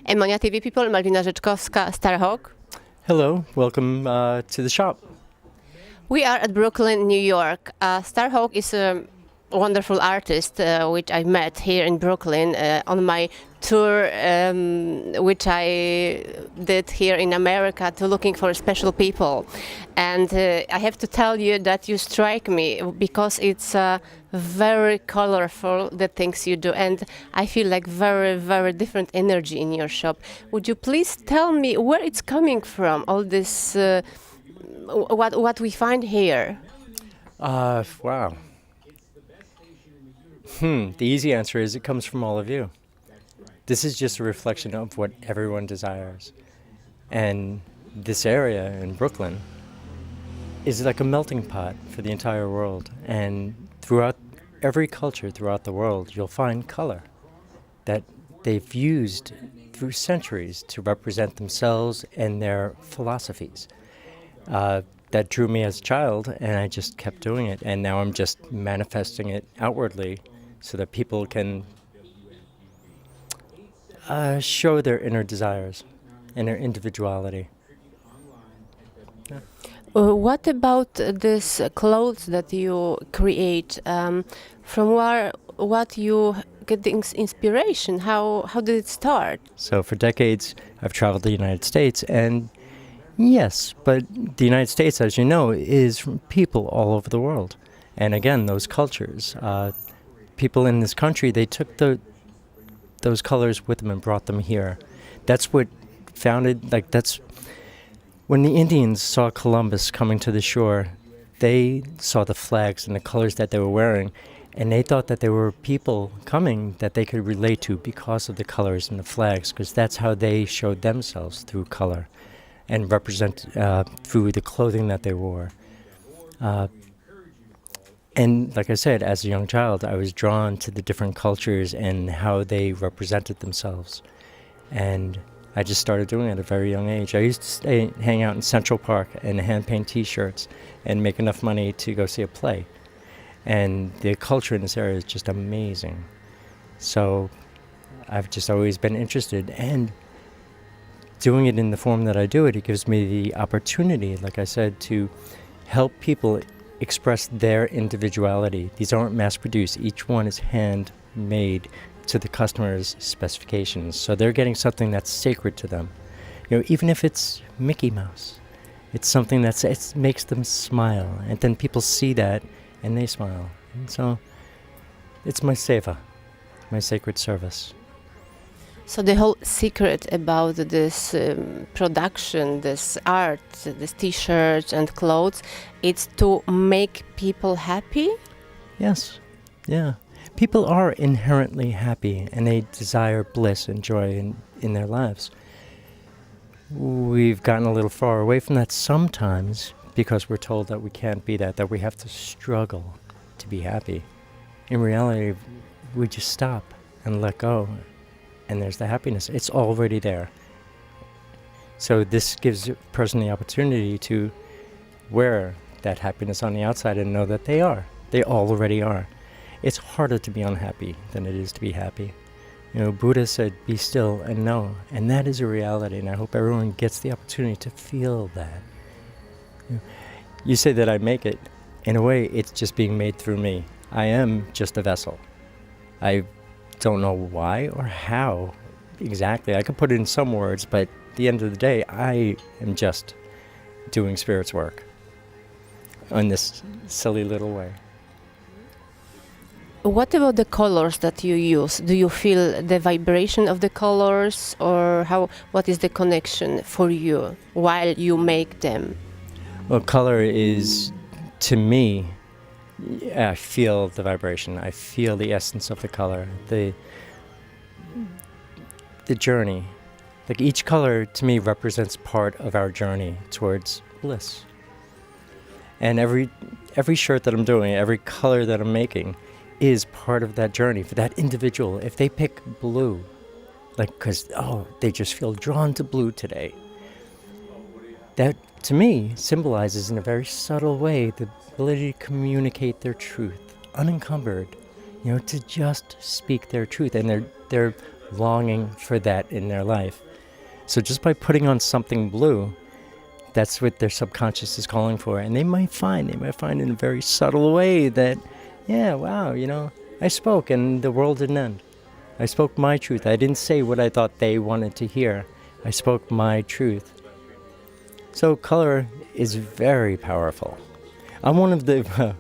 Emonia.tv people, Malwina Rzeczkowska, Starhawk. Hello, welcome to the shop. We are at Brooklyn, New York. Starhawk is a wonderful artist which I met here in Brooklyn on my tour which I did here in America to looking for special people. And I have to tell you that you strike me because it's very colorful, the things you do, and I feel like very, very different energy in your shop. Would you please tell me where it's coming from, all this, what we find here? Wow. The easy answer is it comes from all of you. This is just a reflection of what everyone desires. And this area in Brooklyn is like a melting pot for the entire world. And throughout every culture throughout the world, you'll find color that they've used through centuries to represent themselves and their philosophies. That drew me as a child, and I just kept doing it. And now I'm just manifesting it outwardly so that people can show their inner desires and their individuality. What about this clothes that you create? From what you get the inspiration? How did it start? So for decades, I've traveled the United States, and yes, but the United States, as you know, is from people all over the world. And again, those cultures, people in this country, they took those colors with them and brought them here. That's what that's when the Indians saw Columbus coming to the shore, they saw the flags and the colors that they were wearing, and they thought that there were people coming that they could relate to because of the colors and the flags, because that's how they showed themselves, through color and represent through the clothing that they wore. And like I said, as a young child, I was drawn to the different cultures and how they represented themselves. And I just started doing it at a very young age. I used to hang out in Central Park and hand paint T-shirts and make enough money to go see a play. And the culture in this area is just amazing. So I've just always been interested. And doing it in the form that I do it, it gives me the opportunity, like I said, to help people express their individuality. These aren't mass-produced. Each one is handmade to the customer's specifications. So they're getting something that's sacred to them. You know, even if it's Mickey Mouse, it's something it makes them smile. And then people see that and they smile. And so it's my seva, my sacred service. So the whole secret about this production, this art, this T-shirts and clothes, it's to make people happy? Yes, yeah. People are inherently happy and they desire bliss and joy in their lives. We've gotten a little far away from that sometimes because we're told that we can't be that we have to struggle to be happy. In reality, we just stop and let go. And there's the happiness. It's already there. So this gives a person the opportunity to wear that happiness on the outside and know that they already are. It's harder to be unhappy than it is to be happy. You know, Buddha said, be still and know. And that is a reality, and I hope everyone gets the opportunity to feel that. You say that I make it. In a way, it's just being made through me. I am just a vessel. I don't know why or how exactly. I could put it in some words, but at the end of the day, I am just doing Spirit's work in this silly little way. What about the colors that you use? Do you feel the vibration of the colors, or what is the connection for you while you make them? Well, color is, to me, I feel the vibration. I feel the essence of the color, the journey. Like each color, to me, represents part of our journey towards bliss. And every shirt that I'm doing, every color that I'm making, is part of that journey for that individual. If they pick blue, because they just feel drawn to blue today, that to me symbolizes in a very subtle way the ability to communicate their truth unencumbered, to just speak their truth. And they're longing for that in their life. So just by putting on something blue, that's what their subconscious is calling for. And they might find in a very subtle way that, yeah, wow, I spoke and the world didn't end. I spoke my truth. I didn't say what I thought they wanted to hear. I spoke my truth. So color is very powerful. I'm one of the,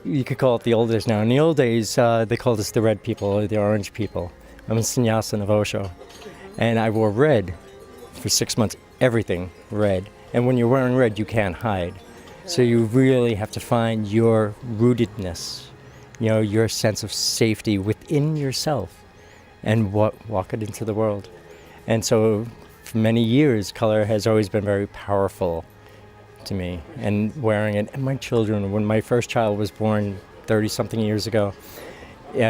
you could call it the oldest now. In the old days, they called us the red people or the orange people. I'm a sannyasin of Osho. And I wore red for 6 months, everything red. And when you're wearing red, you can't hide. So you really have to find your rootedness, your sense of safety within yourself and walk it into the world. And so for many years, color has always been very powerful to me, and wearing it. And my children, when my first child was born 30-something years ago, we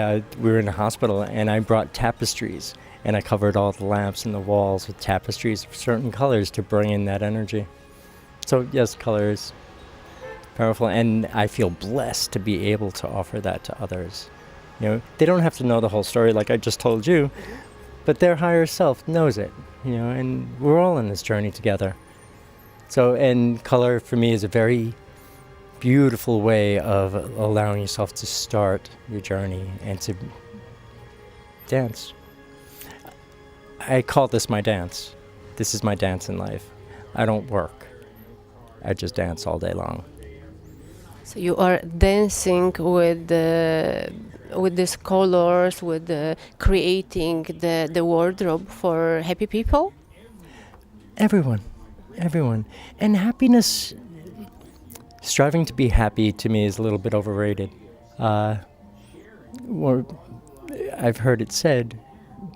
were in a hospital, and I brought tapestries, and I covered all the lamps and the walls with tapestries of certain colors to bring in that energy. So yes, color is powerful, and I feel blessed to be able to offer that to others. They don't have to know the whole story like I just told you, but their higher self knows it, and we're all in this journey together. So, and color for me is a very beautiful way of allowing yourself to start your journey and to dance. I call this my dance. This is my dance in life. I don't work. I just dance all day long. So you are dancing with these colors, with creating the wardrobe for happy people? Everyone. And happiness, striving to be happy to me is a little bit overrated. I've heard it said,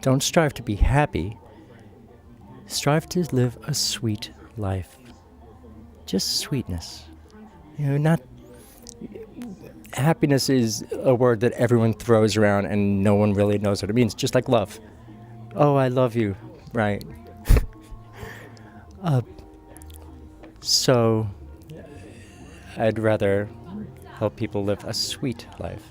don't strive to be happy, strive to live a sweet life. Just sweetness. Not happiness is a word that everyone throws around and no one really knows what it means, just like love. Oh, I love you, right? So I'd rather help people live a sweet life.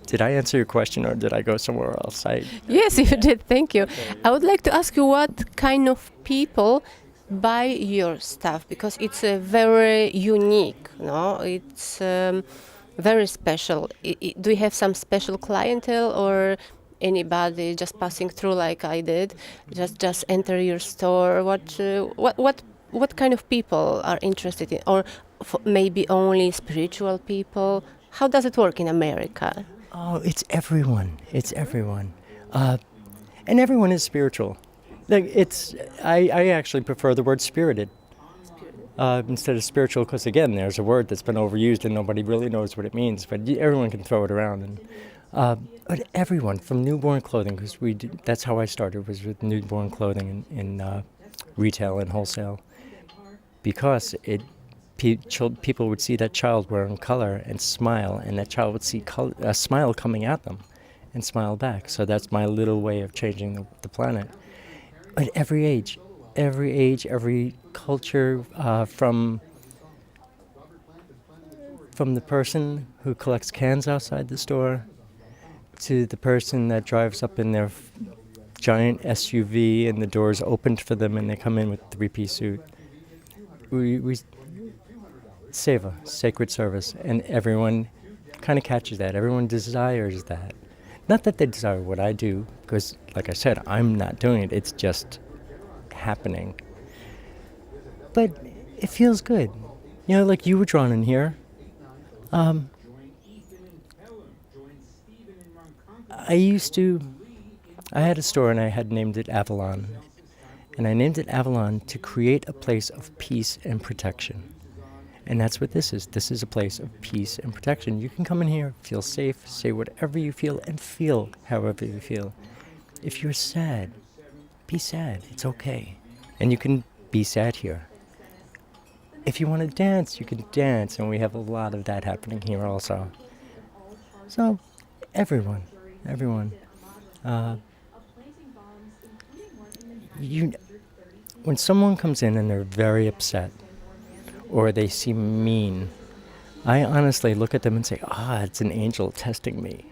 Did I answer your question, or did I go somewhere else? Yes, you did. Thank you. I would like to ask you what kind of people buy your stuff, because it's very unique. No, it's very special. Do you have some special clientele, or anybody just passing through like I did, just enter your store? What kind of people are interested in, or maybe only spiritual people? How does it work in America? Oh, it's everyone. And everyone is spiritual. I actually prefer the word spirited instead of spiritual, because again, there's a word that's been overused and nobody really knows what it means, but everyone can throw it around. And but everyone, from newborn clothing, because that's how I started, was with newborn clothing in retail and wholesale, because people would see that child wearing color and smile, and that child would see a smile coming at them and smile back. So that's my little way of changing the planet. At every age, every culture, from the person who collects cans outside the store to the person that drives up in their giant SUV and the doors opened for them and they come in with a three-piece suit. We seva, sacred service, and everyone kind of catches that. Everyone desires that. Not that they desire what I do, because, like I said, I'm not doing it. It's just happening. But it feels good. Like you were drawn in here. I had a store and I had named it Avalon. And I named it Avalon to create a place of peace and protection. And that's what this is. This is a place of peace and protection. You can come in here, feel safe, say whatever you feel, and feel however you feel. If you're sad, be sad. It's okay. And you can be sad here. If you want to dance, you can dance. And we have a lot of that happening here also. So, everyone. When someone comes in and they're very upset, or they seem mean, I honestly look at them and say, it's an angel testing me.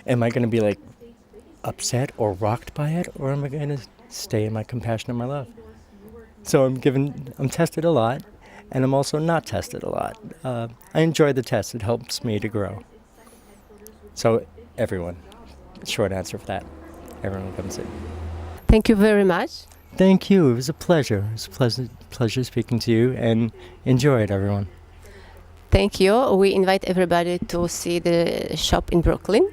Am I going to be like upset or rocked by it, or am I going to stay in my compassion and my love? So I'm tested a lot, and I'm also not tested a lot. I enjoy the test. It helps me to grow. So everyone, short answer for that. Everyone comes in. Thank you very much. Thank you. It was a pleasure. It was a pleasure speaking to you, and enjoy it, everyone. Thank you. We invite everybody to see the shop in Brooklyn.